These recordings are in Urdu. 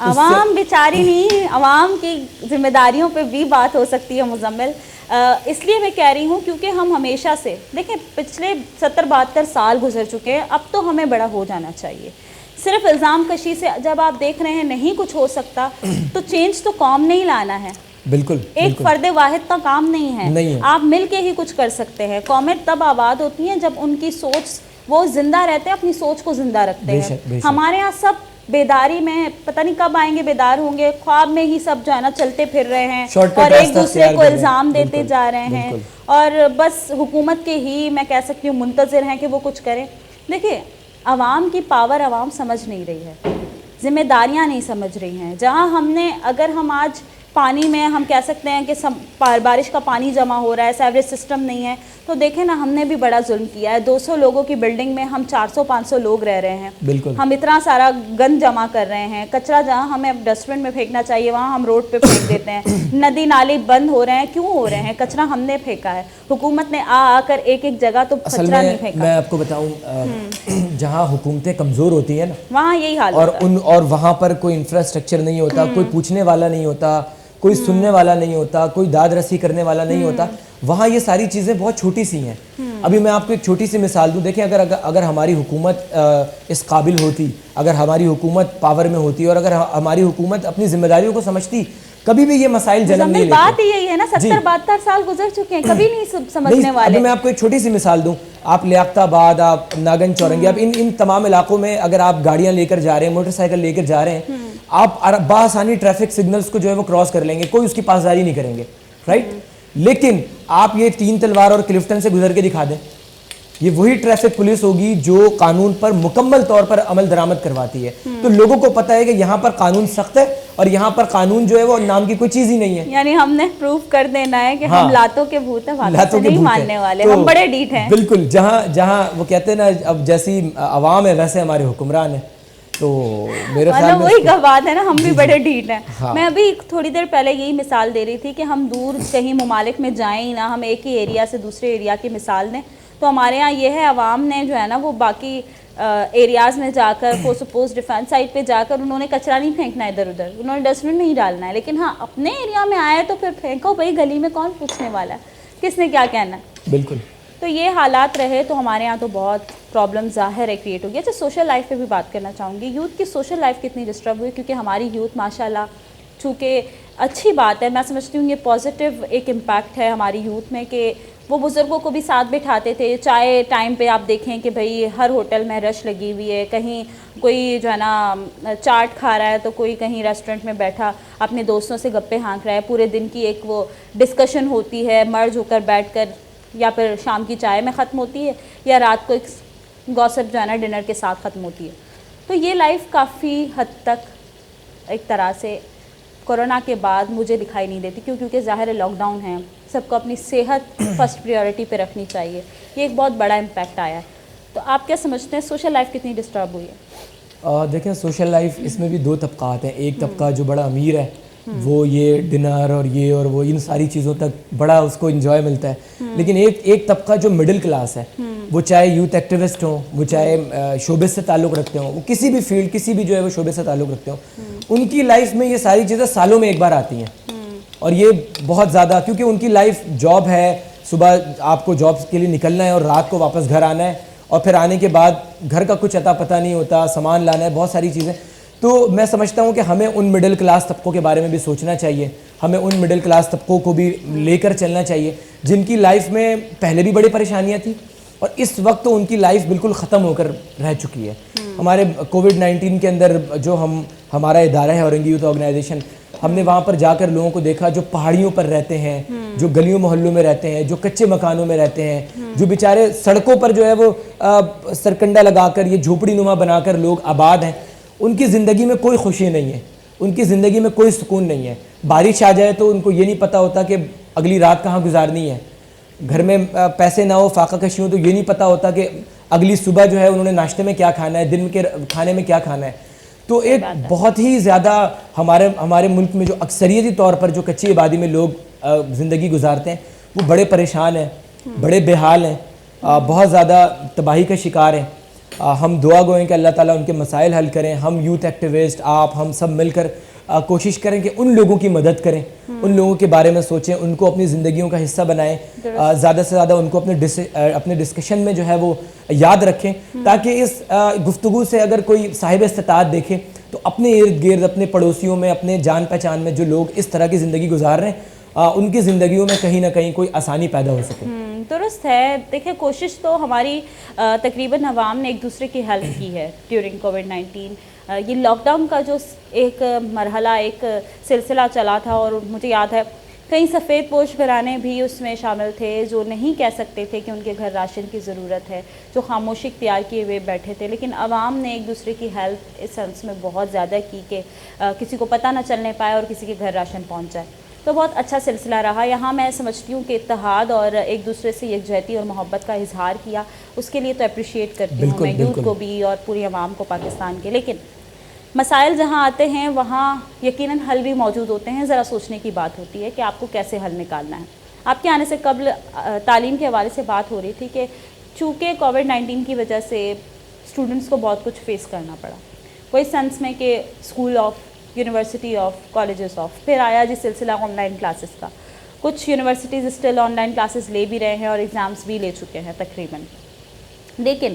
عوام بیچاری نہیں, عوام کی ذمہ داریوں پہ بھی بات ہو سکتی ہے مزمل. اس لیے میں کہہ رہی ہوں کیونکہ ہم ہمیشہ سے دیکھیں پچھلے 70-72 سال گزر چکے ہیں, اب تو ہمیں بڑا ہو جانا چاہیے. صرف الزام کشی سے جب آپ دیکھ رہے ہیں نہیں کچھ ہو سکتا تو چینج تو قوم نے ہی لانا ہے. بالکل, ایک فرد واحد کا کام نہیں ہے, آپ مل کے ہی کچھ کر سکتے ہیں. قومیں تب آباد ہوتی ہیں جب ان کی سوچ وہ زندہ رہتے ہیں, اپنی سوچ کو زندہ رکھتے ہیں. ہمارے ہاں سب بیداری میں پتہ نہیں کب آئیں گے, بیدار ہوں گے, خواب میں ہی سب جو ہے نا چلتے پھر رہے ہیں اور ایک دوسرے کو الزام دیتے جا رہے ہیں اور بس حکومت کے ہی میں کہہ سکتی ہوں منتظر ہیں کہ وہ کچھ کریں. دیکھیں عوام کی پاور عوام سمجھ نہیں رہی ہے, ذمہ داریاں نہیں سمجھ رہی ہیں. جہاں ہم نے اگر ہم آج پانی میں ہم کہہ سکتے ہیں کہ بارش کا پانی جمع ہو رہا ہے, سیوریج سسٹم نہیں ہے, تو دیکھیں نا ہم نے بھی بڑا ظلم کیا ہے. 200 لوگوں کی بلڈنگ میں ہم 400-500 لوگ رہ رہے ہیں. بالکل, ہم اتنا سارا گند جمع کر رہے ہیں, کچرا جہاں ہمیں ڈسٹ بن میں پھینکنا چاہیے وہاں ہم روڈ پہ پھینک دیتے ہیں. ندی نالے بند ہو رہے ہیں, کیوں ہو رہے ہیں؟ کچرا ہم نے پھینکا ہے, حکومت نے آ کر ایک ایک جگہ تو کچرا نہیں پھینکا. میں آپ کو بتاؤں جہاں حکومتیں کمزور ہوتی ہیں نا وہاں یہی حال اور وہاں پر کوئی انفراسٹرکچر نہیں ہوتا, کوئی پوچھنے والا نہیں ہوتا, کوئی سننے والا نہیں ہوتا, کوئی داد رسی کرنے والا نہیں ہوتا, وہاں یہ ساری چیزیں بہت چھوٹی سی ہیں. ابھی میں آپ کو ایک چھوٹی سی مثال دوں. دیکھیں اگر ہماری حکومت اس قابل ہوتی, اگر ہماری حکومت پاور میں ہوتی اور اگر ہماری حکومت اپنی ذمہ داریوں کو سمجھتی, کبھی بھی یہ مسائل جنم نہیں لیتے. بات ہی یہی ہے نا, 70-72 سال گزر چکے ہیں, کبھی نہیں سمجھنے والے. ابھی میں آپ کو ایک چھوٹی سی مثال دوں. آپ لیاقت آباد, آپ ناگن چورنگی, آپ ان تمام علاقوں میں اگر آپ گاڑیاں لے کر جا رہے ہیں, موٹر سائیکل لے کر جا رہے ہیں, آپ بآسانی ٹریفک سگنلز کو جو ہے وہ کراس کر لیں گے, کوئی اس کی پاسداری نہیں کریں گے, رائٹ. لیکن آپ یہ 3 تلوار اور کلفٹن سے گزر کے دکھا دیں, یہ وہی ٹریفک پولیس ہوگی جو قانون پر مکمل طور پر عمل درآمد کرواتی ہے. تو لوگوں کو پتہ ہے کہ یہاں پر قانون سخت ہے اور یہاں پر قانون جو ہے وہ نام کی کوئی چیز ہی نہیں ہے. یعنی ہم نے پروف کر دینا ہے کہ ہم لاتوں کے بھوت ہیں, باتوں سے نہیں ماننے والے, ہم بڑے ڈیٹ ہیں. بالکل, جہاں وہ کہتے ہیں نا اب جیسی عوام ہے ویسے ہمارے حکمران ہیں. تو میرے خیال میں وہی کا بات ہے نا, ہم بھی بڑے ڈھیٹ ہیں. میں ابھی تھوڑی دیر پہلے یہی مثال دے رہی تھی کہ ہم دور کہیں ممالک میں جائیں ہی نہ, ہم ایک ہی ایریا سے دوسرے ایریا کی مثال دیں. تو ہمارے ہاں یہ ہے, عوام نے جو ہے نا وہ باقی ایریاز میں جا کر سپوز ڈیفینس سائٹ پہ جا کر انہوں نے کچرا نہیں پھینکنا ادھر ادھر, انہوں نے ڈسٹ بن نہیں ڈالنا ہے. لیکن ہاں اپنے ایریا میں آئے تو پھر پھینکو بھائی, گلی میں کون پوچھنے والا ہے, کس نے کیا کہنا ہے. بالکل. تو یہ حالات رہے تو ہمارے ہاں تو بہت پرابلم ظاہر ہے کریٹ ہو گیا. اچھا سوشل لائف پہ بھی بات کرنا چاہوں گی. یوتھ کی سوشل لائف کتنی ڈسٹرب ہوئی, کیونکہ ہماری یوتھ ماشاء اللہ چونکہ اچھی بات ہے, میں سمجھتی ہوں یہ پازیٹیو ایک امپیکٹ ہے ہماری یوتھ میں کہ وہ بزرگوں کو بھی ساتھ بٹھاتے تھے. چائے ٹائم پہ آپ دیکھیں کہ بھائی ہر ہوٹل میں رش لگی ہوئی ہے, کہیں کوئی جو ہے نا چاٹ کھا رہا ہے تو کوئی کہیں ریسٹورنٹ میں بیٹھا اپنے دوستوں سے گپے ہانک رہا ہے. پورے دن کی ایک وہ ڈسکشن ہوتی ہے, مرج ہو کر بیٹھ کر, یا پھر شام کی چائے میں ختم ہوتی ہے, یا رات کو ایک گوسپ جو ہے نا ڈنر کے ساتھ ختم ہوتی ہے. تو یہ لائف کافی حد تک ایک طرح سے کورونا کے بعد مجھے دکھائی نہیں دیتی, کیونکہ ظاہر لاک ڈاؤن ہے, سب کو اپنی صحت فرسٹ پریورٹی پہ رکھنی چاہیے. یہ ایک بہت بڑا امپیکٹ آیا ہے. تو آپ کیا سمجھتے ہیں سوشل لائف کتنی ڈسٹرب ہوئی ہے؟ دیکھیں سوشل لائف اس میں بھی 2 طبقات ہیں. ایک طبقہ جو بڑا امیر ہے, وہ یہ ڈنر اور یہ اور وہ ان ساری چیزوں تک بڑا اس کو انجوائے ملتا ہے. لیکن ایک طبقہ جو مڈل کلاس ہے, وہ چاہے یوتھ ایکٹیوسٹ ہوں, وہ چاہے شعبے سے تعلق رکھتے ہوں, وہ کسی بھی فیلڈ کسی بھی جو ہے وہ شعبے سے تعلق رکھتے ہوں, ان کی لائف میں یہ ساری چیزیں سالوں میں ایک بار آتی ہیں. اور یہ بہت زیادہ, کیونکہ ان کی لائف جاب ہے, صبح آپ کو جاب کے لیے نکلنا ہے اور رات کو واپس گھر آنا ہے, اور پھر آنے کے بعد گھر کا کچھ اتا پتہ نہیں ہوتا, سامان لانا ہے, بہت ساری چیزیں. تو میں سمجھتا ہوں کہ ہمیں ان مڈل کلاس طبقوں کے بارے میں بھی سوچنا چاہیے, ہمیں ان مڈل کلاس طبقوں کو بھی لے کر چلنا چاہیے جن کی لائف میں پہلے بھی بڑی پریشانیاں تھیں اور اس وقت تو ان کی لائف بالکل ختم ہو کر رہ چکی ہے. ہمارے کووڈ-19 کے اندر جو ہمارا ادارہ ہے اورنگی یوتھ آرگنائزیشن, ہم نے وہاں پر جا کر لوگوں کو دیکھا جو پہاڑیوں پر رہتے ہیں, جو گلیوں محلوں میں رہتے ہیں, جو کچے مکانوں میں رہتے ہیں, جو بیچارے سڑکوں پر جو ہے وہ سرکنڈا لگا کر یہ جھوپڑی نما بنا کر لوگ آباد ہیں. ان کی زندگی میں کوئی خوشی نہیں ہے, ان کی زندگی میں کوئی سکون نہیں ہے. بارش آ جائے تو ان کو یہ نہیں پتہ ہوتا کہ اگلی رات کہاں گزارنی ہے, گھر میں پیسے نہ ہو, فاقہ کشی ہو, تو یہ نہیں پتہ ہوتا کہ اگلی صبح جو ہے انہوں نے ناشتے میں کیا کھانا ہے, دن کے کھانے میں کیا کھانا ہے. تو ایک بہت ہی زیادہ ہمارے ملک میں جو اکثریتی طور پر جو کچی آبادی میں لوگ زندگی گزارتے ہیں وہ بڑے پریشان ہیں, بڑے بے حال ہیں, بہت زیادہ تباہی کا شکار ہیں. ہم دعا گو ہیں کہ اللہ تعالیٰ ان کے مسائل حل کریں. ہم یوتھ ایکٹیوسٹ آپ ہم سب مل کر کوشش کریں کہ ان لوگوں کی مدد کریں, ان لوگوں کے بارے میں سوچیں, ان کو اپنی زندگیوں کا حصہ بنائیں, زیادہ سے زیادہ ان کو اپنے ڈسکشن میں جو ہے وہ یاد رکھیں, تاکہ اس گفتگو سے اگر کوئی صاحب استطاعت دیکھے تو اپنے ارد گرد اپنے پڑوسیوں میں اپنے جان پہچان میں جو لوگ اس طرح کی زندگی گزار رہے ہیں ان کی زندگیوں میں کہیں نہ کہیں کوئی آسانی پیدا ہو سکے. درست ہے. دیکھیں کوشش تو ہماری تقریباً عوام نے ایک دوسرے کی ہیلپ کی ہے ڈیورنگ کووڈ-19. یہ لاک ڈاؤن کا جو ایک مرحلہ ایک سلسلہ چلا تھا, اور مجھے یاد ہے کئی سفید پوش گھرانے بھی اس میں شامل تھے جو نہیں کہہ سکتے تھے کہ ان کے گھر راشن کی ضرورت ہے, جو خاموشی اختیار کیے ہوئے بیٹھے تھے, لیکن عوام نے ایک دوسرے کی ہیلپ اس سینس میں بہت زیادہ کی کہ کسی کو پتہ نہ چلنے پائے اور کسی کے گھر راشن پہنچ جائے. تو بہت اچھا سلسلہ رہا. یہاں میں سمجھتی ہوں کہ اتحاد اور ایک دوسرے سے یکجہتی اور محبت کا اظہار کیا, اس کے لیے تو اپریشیٹ کرتی ہوں میں یوتھ کو بھی اور پوری عوام کو پاکستان کے. لیکن مسائل جہاں آتے ہیں وہاں یقیناً حل بھی موجود ہوتے ہیں. ذرا سوچنے کی بات ہوتی ہے کہ آپ کو کیسے حل نکالنا ہے. آپ کے آنے سے قبل تعلیم کے حوالے سے بات ہو رہی تھی کہ چونکہ کووڈ-19 کی وجہ سے اسٹوڈنٹس کو بہت کچھ فیس کرنا پڑا, وہ اس سینس میں کہ school of, university of, colleges of, پھر آیا جی سلسلہ آن لائن کلاسز کا. کچھ universities still on line classes لے بھی رہے ہیں اور ایگزامس بھی لے چکے ہیں تقریباً, لیکن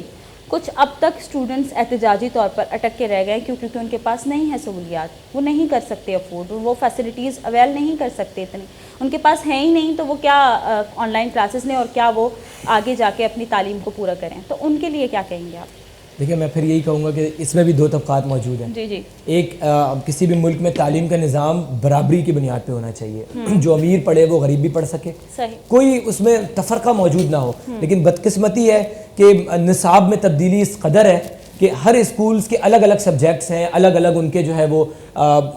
کچھ اب تک اسٹوڈنٹس احتجاجی طور پر اٹک کے رہ گئے کیونکہ ان کے پاس نہیں ہے سہولیات, وہ نہیں کر سکتے افورڈ, وہ فیسلٹیز اویل نہیں کر سکتے اتنی, ان کے پاس ہے ہی نہیں, تو وہ کیا آن لائن کلاسز لیں اور کیا وہ آگے جا کے اپنی تعلیم کو پورا کریں. تو ان کے لیے کیا کہیں گے آپ؟ دیکھیے میں پھر یہی کہوں گا کہ اس میں بھی دو طبقات موجود ہیں. جی جی. ایک کسی بھی ملک میں تعلیم کا نظام برابری کی بنیاد پہ ہونا چاہیے, جو امیر پڑھے وہ غریب بھی پڑھ سکے, کوئی اس میں تفرقہ موجود نہ ہو. لیکن بدقسمتی ہے کہ نصاب میں تبدیلی اس قدر ہے کہ ہر اسکولز کے الگ الگ سبجیکٹس ہیں, الگ الگ ان کے جو ہے وہ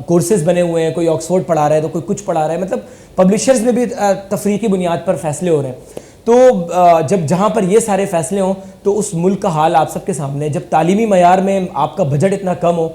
کورسز بنے ہوئے ہیں, کوئی آکسفورڈ پڑھا رہا ہے تو کوئی کچھ پڑھا رہا ہے, مطلب پبلشرز میں بھی تفریقی بنیاد پر فیصلے ہو رہے ہیں. تو جب جہاں پر یہ سارے فیصلے ہوں تو اس ملک کا حال آپ سب کے سامنے ہے. جب تعلیمی معیار میں آپ کا بجٹ اتنا کم ہو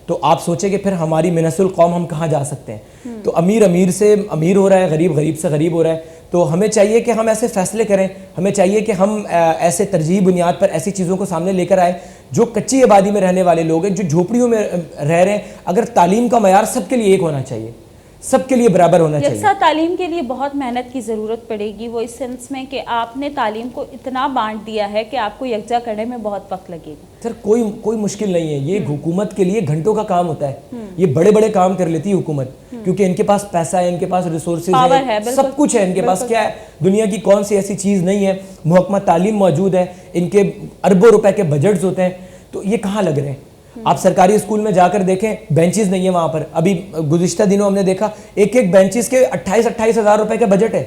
تو آپ سوچیں کہ پھر ہماری منحصر القوم ہم کہاں جا سکتے ہیں. تو امیر سے امیر ہو رہا ہے, غریب سے غریب ہو رہا ہے. تو ہمیں چاہیے کہ ہم ایسے فیصلے کریں, ہمیں چاہیے کہ ہم ایسے ترجیحی بنیاد پر ایسی چیزوں کو سامنے لے کر آئیں. جو کچی آبادی میں رہنے والے لوگ ہیں, جو جھوپڑیوں میں رہ رہے ہیں, اگر تعلیم کا معیار سب کے لیے ایک ہونا چاہیے, سب کے لیے برابر ہونا چاہیے. یکساں تعلیم کے لیے بہت محنت کی ضرورت پڑے گی, وہ اس سینس میں کہ آپ نے تعلیم کو اتنا بانٹ دیا ہے کہ آپ کو یکجا کرنے میں بہت وقت لگے گا. سر کوئی مشکل نہیں ہے, یہ حکومت کے لیے گھنٹوں کا کام ہوتا ہے. یہ بڑے بڑے کام کر لیتی ہے حکومت, کیونکہ ان کے پاس پیسہ ہے, ان کے پاس ریسورسز ہیں, سب کچھ ہے ان کے پاس. کیا ہے دنیا کی کون سی ایسی چیز نہیں ہے, محکمہ تعلیم موجود ہے, ان کے اربوں روپے کے بجٹس ہوتے ہیں. تو یہ کہاں لگ رہے ہیں؟ آپ سرکاری اسکول میں جا کر دیکھیں, بینچز نہیں ہیں وہاں پر. ابھی گزشتہ دنوں ہم نے دیکھا ایک بینچز کے 28 ہزار روپے کا بجٹ ہے.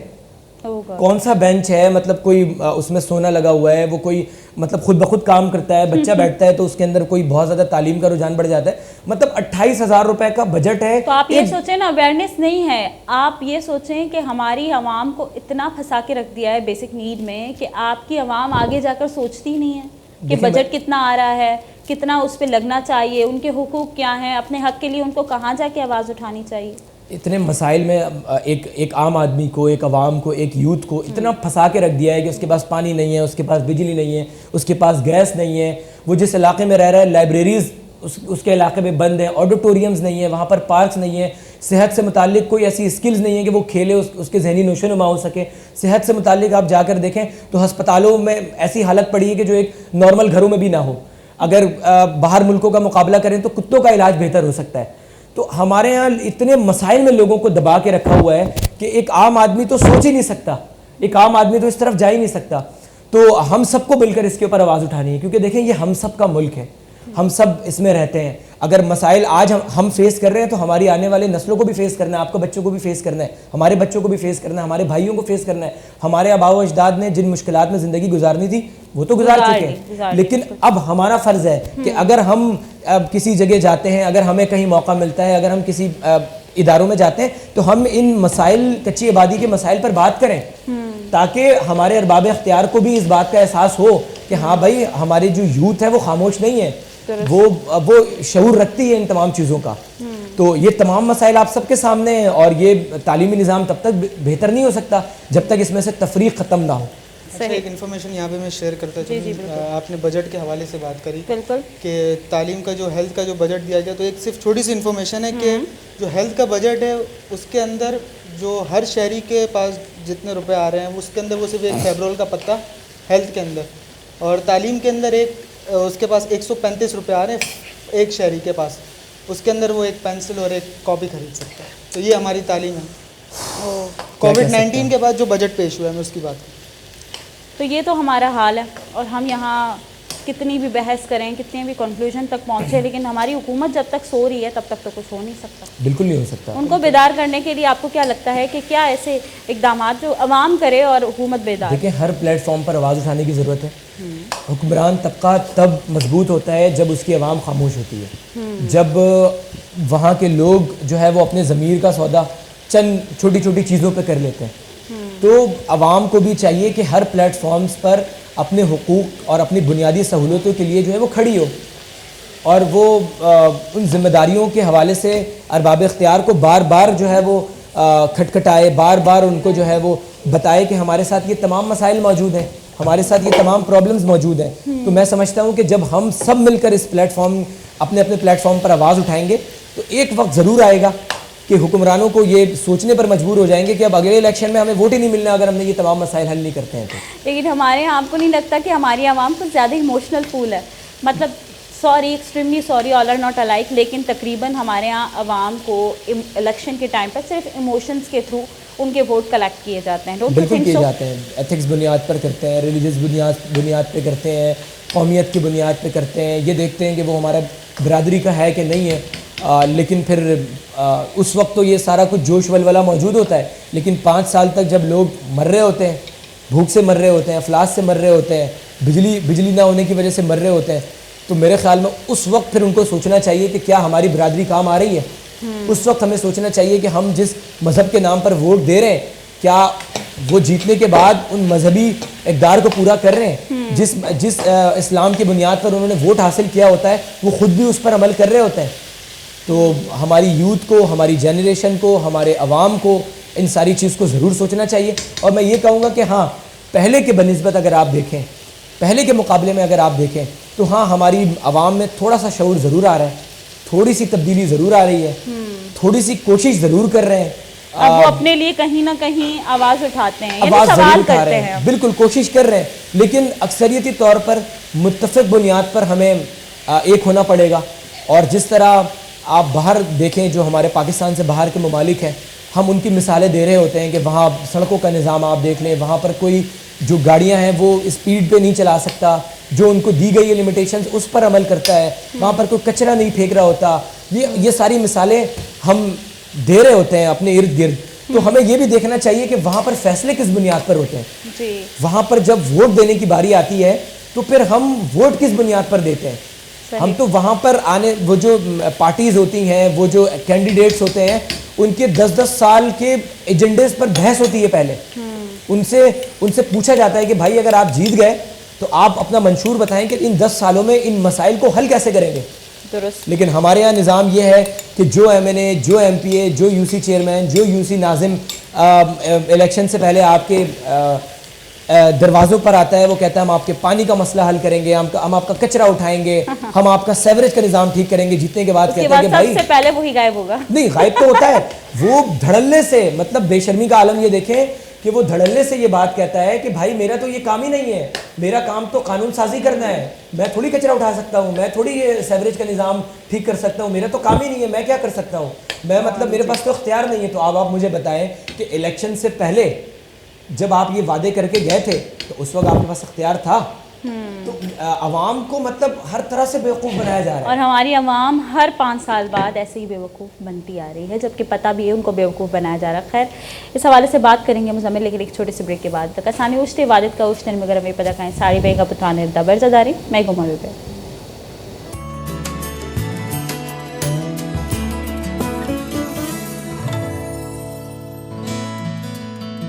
کون سا بینچ ہے, مطلب کوئی اس میں سونا لگا ہوا ہے, وہ کوئی مطلب خود بخود کام کرتا ہے, بچہ بیٹھتا ہے تو اس کے اندر کوئی بہت زیادہ تعلیم کا رجحان بڑھ جاتا ہے. مطلب 28 ہزار روپے کا بجٹ ہے. تو آپ یہ سوچیں نا, اویئرنیس نہیں ہے. آپ یہ سوچیں کہ ہماری عوام کو اتنا پھنسا کے رکھ دیا ہے بیسک نیڈ میں کہ آپ کی عوام آگے جا کر سوچتی نہیں ہے کہ بجٹ کتنا آ رہا ہے, کتنا اس پہ لگنا چاہیے, ان کے حقوق کیا ہیں, اپنے حق کے لیے ان کو کہاں جا کے آواز اٹھانی چاہیے. اتنے مسائل میں ایک عام آدمی کو, ایک عوام کو, ایک یوتھ کو اتنا پھنسا کے رکھ دیا ہے کہ اس کے پاس پانی نہیں ہے, اس کے پاس بجلی نہیں ہے, اس کے پاس گیس نہیں ہے. وہ جس علاقے میں رہ رہا ہے لائبریریز اس کے علاقے میں بند ہیں, آڈیٹوریمز نہیں ہیں وہاں پر, پارکس نہیں ہیں, صحت سے متعلق کوئی ایسی اسکلز نہیں ہیں کہ وہ کھیلے, اس کے ذہنی نشو نما ہو سکے. صحت سے متعلق آپ جا کر دیکھیں تو ہسپتالوں میں ایسی حالت پڑی ہے کہ جو ایک نارمل گھروں میں بھی نہ ہو. اگر باہر ملکوں کا مقابلہ کریں تو کتوں کا علاج بہتر ہو سکتا ہے. تو ہمارے ہاں اتنے مسائل میں لوگوں کو دبا کے رکھا ہوا ہے کہ ایک عام آدمی تو سوچ ہی نہیں سکتا, ایک عام آدمی تو اس طرف جا ہی نہیں سکتا. تو ہم سب کو مل کر اس کے اوپر آواز اٹھانی ہے, کیونکہ دیکھیں یہ ہم سب کا ملک ہے, ہم سب اس میں رہتے ہیں. اگر مسائل آج ہم فیس کر رہے ہیں تو ہماری آنے والے نسلوں کو بھی فیس کرنا ہے, آپ کے بچوں کو بھی فیس کرنا ہے, ہمارے بچوں کو بھی فیس کرنا ہے, ہمارے بھائیوں کو فیس کرنا ہے. ہمارے آباء و اجداد نے جن مشکلات میں زندگی گزارنی تھی وہ تو گزار چکے ہیں, لیکن اب ہمارا فرض ہے کہ اگر ہم کسی جگہ جاتے ہیں, اگر ہمیں کہیں موقع ملتا ہے, اگر ہم کسی اداروں میں جاتے ہیں تو ہم ان مسائل, کچی آبادی کے مسائل پر بات کریں, تاکہ ہمارے ارباب اختیار کو بھی اس بات کا احساس ہو کہ ہاں بھائی ہماری جو یوتھ ہے وہ خاموش نہیں ہے, وہ شعور رکھتی ہے ان تمام چیزوں کا. تو یہ تمام مسائل آپ سب کے سامنے ہیں, اور یہ تعلیمی نظام تب تک بہتر نہیں ہو سکتا جب تک اس میں سے تفریق ختم نہ ہو. اچھا ایک انفارمیشن یہاں پہ میں شیئر کرتا چلوں. آپ نے بجٹ کے حوالے سے بات کری بالکل کہ تعلیم کا جو ہیلتھ کا جو بجٹ دیا گیا, تو ایک صرف چھوٹی سی انفارمیشن ہے کہ جو ہیلتھ کا بجٹ ہے اس کے اندر جو ہر شہری کے پاس جتنے روپے آ رہے ہیں اس کے اندر وہ صرف ایک فیبرول کا پتا ہیلتھ کے اندر, اور تعلیم کے اندر اس کے پاس 135 روپے آ رہے ہیں ایک شہری کے پاس, اس کے اندر وہ ایک پینسل اور ایک کاپی خرید سکتا ہے. تو یہ ہماری تعلیم ہے. کووڈ-19 کے بعد جو بجٹ پیش ہوا ہے میں اس کی بات کروں. تو یہ تو ہمارا حال ہے, اور ہم یہاں کتنی بھی بحث کریں, کتنے بھی کنکلوژن تک پہنچے, لیکن ہماری حکومت جب تک سو رہی ہے تب تک تو کچھ ہو نہیں سکتا. بالکل نہیں ہو سکتا. ان کو بیدار کرنے کے لیے آپ کو کیا لگتا ہے کہ کیا ایسے اقدامات جو عوام کرے اور حکومت بیدار؟ دیکھیں, ہر پلیٹ فارم پر آواز اٹھانے کی ضرورت ہے. حکمران طبقہ تب مضبوط ہوتا ہے جب اس کی عوام خاموش ہوتی ہے, جب وہاں کے لوگ جو ہے وہ اپنے ضمیر کا سودا چند چھوٹی چھوٹی چیزوں پہ کر لیتے ہیں. تو عوام کو بھی چاہیے کہ ہر پلیٹ فارمز پر اپنے حقوق اور اپنی بنیادی سہولتوں کے لیے جو ہے وہ کھڑی ہو, اور وہ ان ذمہ داریوں کے حوالے سے ارباب اختیار کو بار بار جو ہے وہ کھٹکھٹائے, بار بار ان کو جو ہے وہ بتائے کہ ہمارے ساتھ یہ تمام مسائل موجود ہیں, ہمارے ساتھ یہ تمام پرابلمز موجود ہیں. تو میں سمجھتا ہوں کہ جب ہم سب مل کر اس پلیٹ فارم اپنے پلیٹ فارم پر آواز اٹھائیں گے تو ایک وقت ضرور آئے گا کہ حکمرانوں کو یہ سوچنے پر مجبور ہو جائیں گے کہ اب اگلے الیکشن میں ہمیں ووٹ ہی نہیں ملنا اگر ہم نے یہ تمام مسائل حل نہیں کرتے ہیں تو. لیکن ہمارے یہاں آپ کو نہیں لگتا کہ ہماری عوام کچھ زیادہ ایموشنل پول ہے؟ مطلب sorry, extremely sorry, all are not alike, لیکن تقریباً ہمارے یہاں عوام کو الیکشن کے ٹائم پر صرف ایموشنز کے تھرو ان کے ووٹ کلیکٹ کیے جاتے ہیں. بالکل کیے جاتے ہیں, ایتھکس بنیاد پر کرتے ہیں, ریلیجیس بنیاد پہ کرتے ہیں, قومیت کی بنیاد پہ کرتے ہیں, یہ دیکھتے ہیں کہ وہ ہمارا برادری کا ہے کہ نہیں ہے. لیکن پھر اس وقت تو یہ سارا کچھ جوش ولولہ موجود ہوتا ہے, لیکن 5 سال تک جب لوگ مر رہے ہوتے ہیں, بھوک سے مر رہے ہوتے ہیں, افلاس سے مر رہے ہوتے ہیں, بجلی نہ ہونے کی وجہ سے مر رہے ہوتے ہیں, تو میرے خیال میں اس وقت پھر ان کو سوچنا چاہیے کہ کیا ہماری برادری کام آ رہی ہے. اس وقت ہمیں سوچنا چاہیے کہ ہم جس مذہب کے نام پر ووٹ دے رہے ہیں کیا وہ جیتنے کے بعد ان مذہبی اقدار کو پورا کر رہے ہیں. جس اسلام کی بنیاد پر انہوں نے ووٹ حاصل کیا ہوتا ہے وہ خود بھی اس پر عمل کر رہے ہوتے ہیں. تو ہماری یوتھ کو, ہماری جنریشن کو, ہمارے عوام کو ان ساری چیز کو ضرور سوچنا چاہیے. اور میں یہ کہوں گا کہ ہاں, پہلے کے بنسبت اگر آپ دیکھیں, پہلے کے مقابلے میں اگر آپ دیکھیں تو ہاں ہماری عوام میں تھوڑا سا شعور ضرور آ رہا ہے, تھوڑی سی تبدیلی ضرور آ رہی ہے, تھوڑی سی کوشش ضرور کر رہے ہیں. اب وہ اپنے لیے کہیں نہ کہیں آواز اٹھاتے ہیں, آواز سوال ضرور اٹھا کرتے رہے ہیں, بالکل کوشش کر رہے ہیں, لیکن اکثریتی طور پر متفق بنیاد پر ہمیں ایک ہونا پڑے گا. اور جس طرح آپ باہر دیکھیں, جو ہمارے پاکستان سے باہر کے ممالک ہیں, ہم ان کی مثالیں دے رہے ہوتے ہیں کہ وہاں سڑکوں کا نظام آپ دیکھ لیں, وہاں پر کوئی جو گاڑیاں ہیں وہ اسپیڈ پہ نہیں چلا سکتا, جو ان کو دی گئی ہے لمیٹیشنز اس پر عمل کرتا ہے, وہاں پر کوئی کچرا نہیں پھینک رہا ہوتا. یہ ساری مثالیں ہم دے رہے ہوتے ہیں اپنے ارد گرد. تو ہمیں یہ بھی دیکھنا چاہیے کہ وہاں پر فیصلے کس بنیاد پر ہوتے ہیں. وہاں پر جب ووٹ دینے کی باری آتی ہے تو پھر ہم ووٹ کس بنیاد پر دیتے ہیں. ہم تو وہاں پر وہ جو پارٹیز ہوتی ہیں, وہ جو کینڈیڈیٹس ہوتے ہیں, ان کے 10-10 سال کے ایجنڈیز پر بحث ہوتی ہے. پہلے ان سے پوچھا جاتا ہے کہ بھائی اگر آپ جیت گئے تو آپ اپنا منشور بتائیں کہ ان 10 سالوں میں ان مسائل کو حل کیسے کریں گے. لیکن ہمارے یہاں نظام یہ ہے کہ جو ایم این اے, جو ایم پی اے, جو یو سی چیئرمین, جو یو سی ناظم الیکشن سے پہلے آپ کے دروازوں پر آتا ہے, وہ کہتا ہے ہم آپ کے پانی کا مسئلہ حل کریں گے, ہم آپ کا کچرا اٹھائیں گے, ہم آپ کا سیوریج کا نظام ٹھیک کریں گے. جیتنے کے بعد کہتا ہے کہ بھائی سب سے پہلے وہی غائب ہوگا. نہیں, غائب تو ہوتا ہے وہ دھڑلنے سے, مطلب بے شرمی کا عالم یہ دیکھیں کہ وہ دھڑلنے سے یہ بات کہتا ہے کہ بھائی میرا تو یہ کام ہی نہیں ہے, میرا کام تو قانون سازی کرنا ہے, میں تھوڑی کچرا اٹھا سکتا ہوں, میں تھوڑی یہ سیوریج کا نظام ٹھیک کر سکتا ہوں, میرا تو کام ہی نہیں ہے, میں کیا کر سکتا ہوں, میں مطلب میرے پاس تو اختیار نہیں ہے. تو اب آپ مجھے بتائیں کہ الیکشن سے پہلے جب آپ یہ وعدے کر کے گئے تھے تو اس وقت آپ کے پاس اختیار تھا. تو عوام کو مطلب ہر طرح سے بیوقوف بنایا جا رہا ہے, اور ہماری عوام ہر 5 سال بعد ایسے ہی بیوقوف بنتی آ رہی ہے, جبکہ پتہ بھی ہے ان کو بیوقوف بنایا جا رہا ہے. خیر, اس حوالے سے بات کریں گے مزمل, لیکن ایک چھوٹے سے بریک کے بعد. کسانی اشتے عبادت کا اشتن مگر ہمیں پتہ کہیں ساڑی بے کا پتھانے دبر زداری میں گمہ پہ